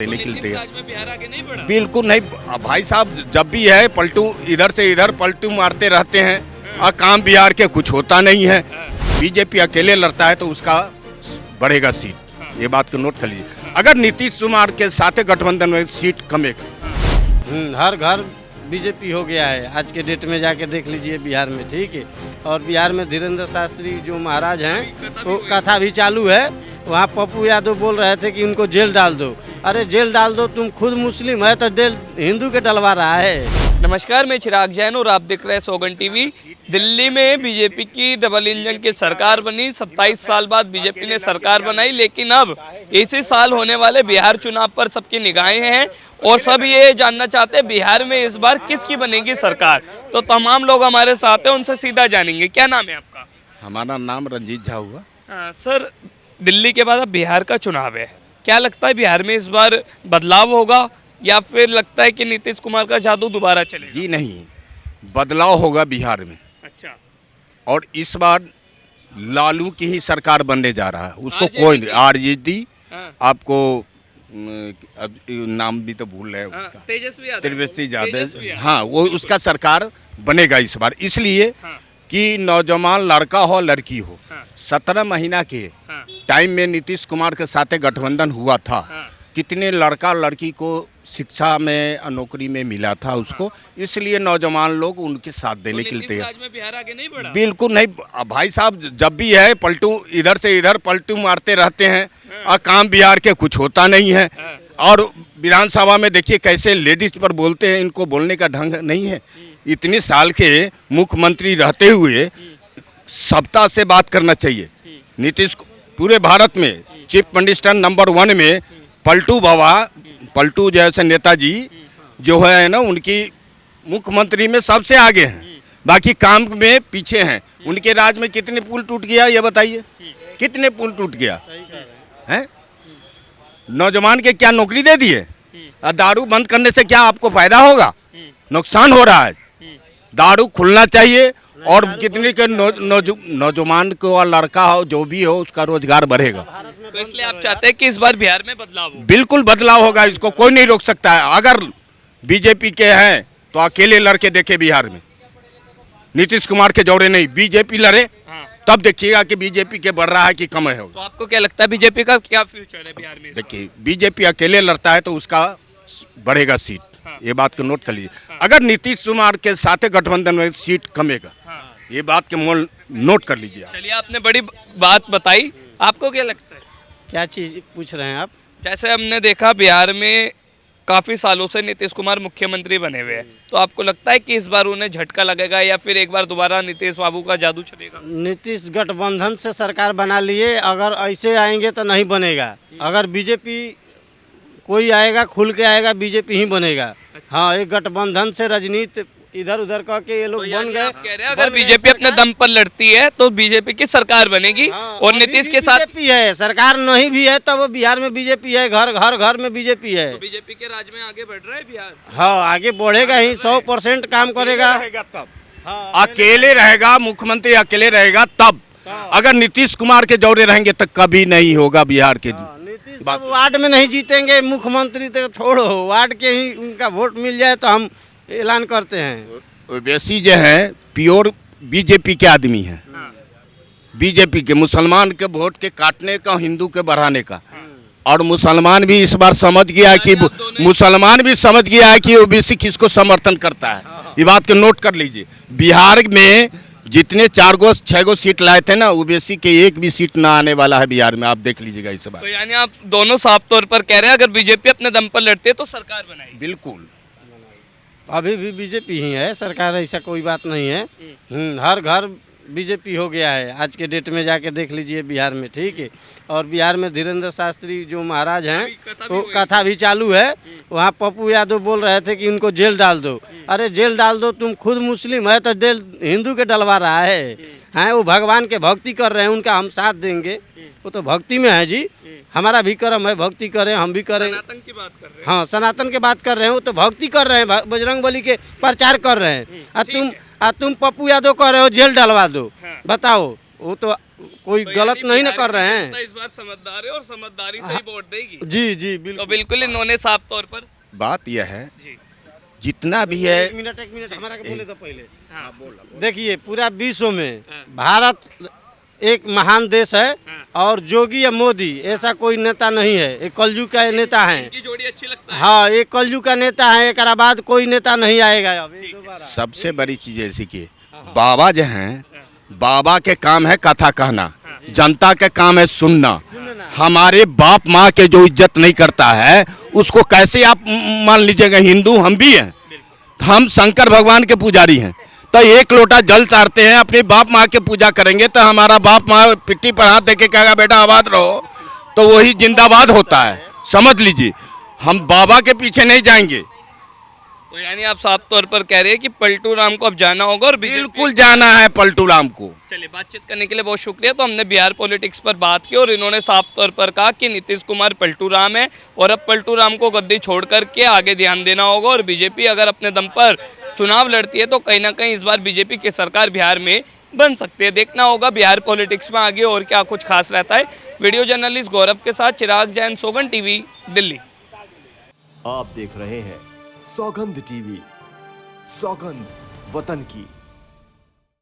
देने के लिए नीतीश राज में बिहार आगे नहीं बढ़ा। बिल्कुल नहीं। अब भाई साहब जब भी है पलटू इधर से इधर पलटू मारते रहते हैं और काम बिहार के कुछ होता नहीं है। बीजेपी अकेले लड़ता है तो उसका बढ़ेगा सीट, ये बात को नोट कर लीजिए। अगर नीतीश कुमार के साथ गठबंधन में सीट कमेगा। हर घर बीजेपी हो गया है आज के डेट में, जाके देख लीजिए बिहार में, ठीक है। और बिहार में धीरेन्द्र शास्त्री जो महाराज हैं वो कथा भी चालू है। वहाँ पप्पू यादव बोल रहे थे कि उनको जेल डाल दो। अरे जेल डाल दो, तुम खुद मुस्लिम है तो जेल हिंदू के डलवा रहा है। नमस्कार, मैं चिराग जैन और आप देख रहे हैं सौगन टीवी। दिल्ली में बीजेपी की डबल इंजन की सरकार बनी। 27 साल बाद बीजेपी ने सरकार बनाई, लेकिन अब इसी साल होने वाले बिहार चुनाव पर सबकी निगाहें हैं और सब ये जानना चाहते हैं बिहार में इस बार किसकी बनेगी सरकार। तो तमाम लोग हमारे साथ हैं, उनसे सीधा जानेंगे। क्या नाम है आपका? हमारा नाम रंजीत झा हुआ। सर, दिल्ली के बाद अब बिहार का चुनाव है, क्या लगता है बिहार में इस बार बदलाव होगा या फिर लगता है कि नीतीश कुमार का जादू दोबारा चलेगा? जी नहीं, बदलाव होगा बिहार में। अच्छा। और इस बार लालू की ही सरकार बनने जा रहा है। उसको कोई नहीं, आरजेडी आपको अब नाम भी तो भूल रहे हैं उसका, तेजस्वी यादव। हाँ, वो उसका सरकार बनेगा इस बार, इसलिए कि नौजवान लड़का हो लड़की हो। 17 महीना के टाइम में नीतीश कुमार के साथ गठबंधन हुआ था। कितने लड़का लड़की को शिक्षा में नौकरी में मिला था उसको, इसलिए नौजवान लोग उनके साथ देने के लिए तैयार। में बिहार आगे नहीं बढ़ा। बिल्कुल नहीं। अब भाई साहब जब भी है पलटू इधर से इधर पलटू मारते रहते हैं और काम बिहार के कुछ होता नहीं है। और विधानसभा में देखिए कैसे लेडीज पर बोलते हैं, इनको बोलने का ढंग नहीं है। इतने साल के मुख्यमंत्री रहते हुए सत्ता से बात करना चाहिए। नीतीश पूरे भारत में चीफ मिनिस्टर नंबर 1 में पलटू बाबा, पलटू जैसे नेताजी जो है ना, उनकी मुख्यमंत्री में सबसे आगे हैं, बाकी काम में पीछे हैं। उनके राज में कितने पुल टूट गया ये बताइए, कितने पुल टूट गया है? नौजवान के क्या नौकरी दे दिए? दारू बंद करने से क्या आपको फायदा होगा? नुकसान हो रहा है। दारू खुलना चाहिए और कितने के नौजवान को और लड़का हो जो भी हो उसका रोजगार बढ़ेगा। तो इसलिए आप चाहते हैं कि इस बार बिहार में बदलाव हो? बिल्कुल बदलाव होगा, इसको कोई नहीं रोक सकता है। अगर बीजेपी के हैं तो अकेले लड़के देखे बिहार में, नीतीश कुमार के जोड़े नहीं, बीजेपी लड़े तब देखिएगा कि बीजेपी के बढ़ रहा है कि कम है। तो आपको क्या लगता है बीजेपी का क्या फ्यूचर है बिहार में? देखिए, बीजेपी अकेले लड़ता है तो उसका बढ़ेगा सीट, ये बात को नोट कर लीजिए। अगर नीतीश कुमार के साथ गठबंधन में सीट कमेगा, ये बात के मोल नोट कर लीजिए। चलिए, आपने बड़ी बात बताई। आपको क्या लगता है? क्या चीज़ पूछ रहे हैं आप? जैसे हमने देखा बिहार में काफ़ी सालों से नीतीश कुमार मुख्यमंत्री बने हुए हैं, तो आपको लगता है कि इस बार उन्हें झटका लगेगा या फिर एक बार दोबारा नीतीश बाबू का जादू चलेगा? नीतीश गठबंधन से सरकार बना लिए, अगर ऐसे आएंगे तो नहीं बनेगा। अगर बीजेपी कोई आएगा खुल के आएगा, बीजेपी ही बनेगा। हाँ, एक गठबंधन से राजनीति इधर उधर करके ये लोग बन गए। कह रहे हैं अगर बीजेपी अपने दम पर लड़ती है तो बीजेपी की सरकार बनेगी। और नीतीश के साथ बीजेपी है, सरकार नहीं भी है तो वो बिहार में बीजेपी है, घर में बीजेपी है। तो बीजेपी के राज में आगे बढ़ रहा है बिहार। हाँ, आगे बढ़ेगा ही, 100% काम करेगा। तब अकेले रहेगा, मुख्यमंत्री अकेले रहेगा तब। अगर नीतीश कुमार के जोड़े रहेंगे तो कभी नहीं होगा बिहार के। वार्ड में नहीं जीतेंगे मुख्यमंत्री तो छोड़ो, वार्ड के ही उनका वोट मिल जाए तो हम ऐलान करते हैं। ओवैसी जो है प्योर बीजेपी के आदमी हैं। बीजेपी के मुसलमान के वोट के काटने का, हिंदू के बढ़ाने का। और मुसलमान भी इस बार समझ गया है कि ओवैसी किसको समर्थन करता है। ये बात को नोट कर लीजिए। बिहार में जितने 6 गो सीट लाए थे ना, ओवैसी के एक भी सीट ना आने वाला है बिहार में, आप देख लीजिएगा इस बार। तो यानी आप दोनों साफ तौर पर कह रहे हैं अगर बीजेपी अपने दम पर लड़ती है तो सरकार बनाएगी? बिल्कुल। अभी भी बीजेपी ही है सरकार, ऐसा कोई बात नहीं है। हर घर बीजेपी हो गया है आज के डेट में, जाके देख लीजिए बिहार में, ठीक है। और बिहार में धीरेन्द्र शास्त्री जो महाराज हैं वो कथा भी चालू है। वहाँ पप्पू यादव बोल रहे थे कि उनको जेल डाल दो। अरे जेल डाल दो, तुम खुद मुस्लिम है तो जेल हिंदू के डलवा रहा है। हैं, वो भगवान के भक्ति कर रहे हैं, उनका हम साथ देंगे। वो तो भक्ति में है जी, हमारा भी कर्म है, भक्ति करें, हम भी करें। सनातन की बात कर रहे हैं। हाँ, सनातन के बात कर रहे हैं, वो तो भक्ति कर रहे हैं, बजरंगबली के प्रचार कर रहे हैं। तुम पप्पू यादव कह रहे हो जेल डलवा दो। बताओ, वो तो कोई तो गलत यानी नहीं ना बिहार कर की रहे जनता हैं। इस बार समझदार है और समझदारी से ही वोट देगी। जी जी तो बिल्कुल। बिल्कुल इन्होंने साफ तौर पर बात यह है जी जितना भी है एक मिनट हमारा के बोले तो पहले हाँ देखिए पूरा विश्व में हाँ। भारत एक महान देश है हाँ। और योगी या मोदी ऐसा कोई नेता नहीं है, एक कलयुग का नेता है। इनकी जोड़ी अच्छी लगता है। हाँ एक कलयुग का नेता है, एक बाद कोई नेता नहीं आएगा अब ये दोबारा। सबसे बड़ी चीज ऐसी कि बाबा जो हैं बाबा के काम है कथा कहना, जनता के काम है सुनना। हमारे बाप माँ के जो इज्जत नहीं करता है उसको कैसे आप मान लीजिएगा। हिंदू हम भी हैं, हम शंकर भगवान के पुजारी हैं, तो एक लोटा जल चारते हैं, अपने बाप माँ के पूजा करेंगे तो हमारा बाप माँ पिट्ठी पर हाथ देके कहेगा बेटा आबाद रहो, तो वही जिंदाबाद होता है। समझ लीजिए हम बाबा के पीछे नहीं जाएंगे। तो यानी आप साफ तौर पर कह रहे हैं कि पलटू राम को अब जाना होगा और बिल्कुल जाना है पलटू राम को। चलिए बातचीत करने के लिए बहुत शुक्रिया। तो हमने बिहार पॉलिटिक्स पर बात की और इन्होंने साफ तौर पर कहा कि नीतीश कुमार पलटू राम है और अब पलटू राम को गद्दी छोड़ करके आगे ध्यान देना होगा और बीजेपी अगर अपने दम पर चुनाव लड़ती है तो कहीं ना कहीं इस बार बीजेपी की सरकार बिहार में बन सकती है। देखना होगा बिहार पॉलिटिक्स में आगे और क्या कुछ खास रहता है। वीडियो जर्नलिस्ट गौरव के साथ चिराग जैन, सौगंध टीवी, दिल्ली। आप देख रहे हैं सौगंध टीवी, सौगंध वतन की।